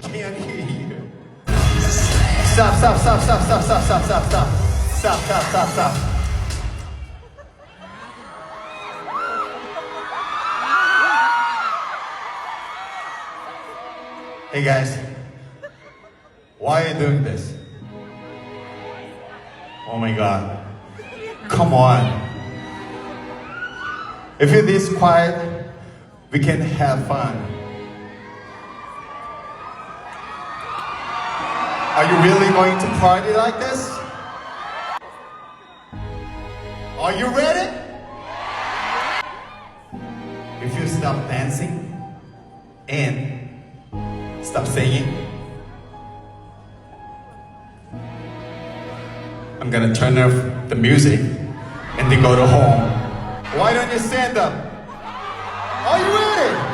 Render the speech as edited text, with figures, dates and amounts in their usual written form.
Can't hear you. Stop, stop, stop, stop, stop, stop, stop, stop, stop. Stop, stop, stop, stop. Hey guys, why are you doing this? Oh my god. Come on. If you're this quiet, we can have fun. Are you really going to party like this? Are you ready? If you stop dancing and stop singing, I'm gonna turn off the music and then go to home. Why don't you stand up? Are you ready?